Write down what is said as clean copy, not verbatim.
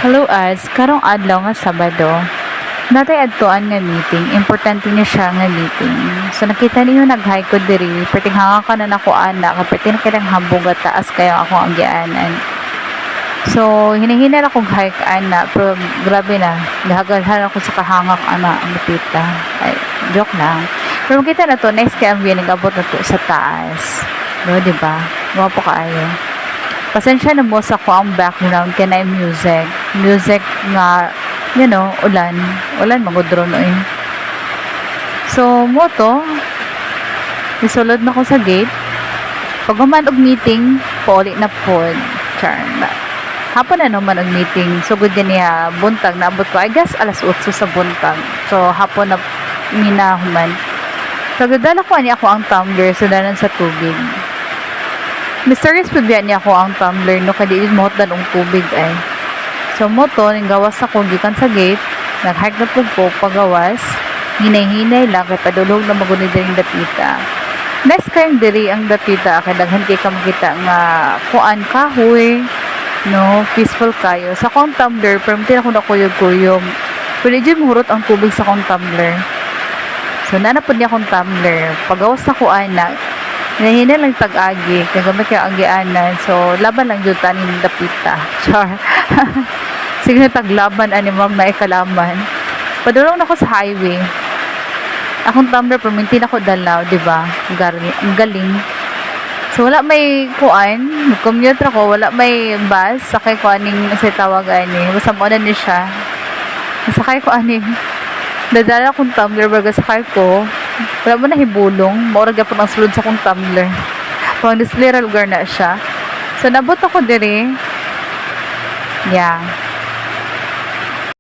Hello as, karong adlaw nga Sabado. Natay adtuan nga meeting, importante niya siya nga meeting. So nakita niyo nag-hike ko diri, perting hanga ka na nako ana, perting kinang hambog at taas kayo ako ang gianan. So hinahinal akong hike ana, pero grabe na, gahagalhan ako sa kahangak ana ang tita. Ay, joke lang. Pero kita na to, nice kaya ang abot na to sa taas. No, di ba? Wapo kaayo. Pasensya na mo sa ko ang background kanay music. Music nga, ulan magudro no eh. So, mo to, isulod na ko sa gate. Pag human og meeting, pauli na pod. Char. Hapon na naman ang meeting. So, good yan niya, buntag, naabot ko. I guess, alas 8 sa buntag. So, hapon na minahuman. So, gadala ko niya ako ang tumbler, sudanan sa tubig. Mysterious po biya niya ako ang tumbler no kadi mo dan ang tubig ay. So mo to ning gawas ako gikan sa gate, nag-hike na pud ko pagawas, hinay-hinay lang kay padulog na maguni diri dapita. Next kayong diri ang dapita kay daghan kay ka makita nga kuan kahoy, no, peaceful kayo. Sa akong tumbler permitin ako na kuyog-kuyog. Pwede dyan mahurot ang tubig sa akong tumbler. So nanapod niya akong tumbler. Pagawas na kuan na hinahinay lang tag-agi, kagamit kayo ang gianan. So, laban lang yun tanin dapita. Char. Sige na taglaban, animam na ikalaman. Padulong na ko sa highway. Akong tumbler, permintin ako dalaw, di ba? Ang galing. So, wala may kuan. Commute ako, wala may bus. Sakay ko aning sa tawag ani. Basta mo na ni siya. Sakay ko aning. Dadala akong tumbler, baga sakay ko. Wala mo na hibulong, maurag po ang sulod sa kong tumbler. Pang display lugar na siya. So, nabot ako diri. Yeah.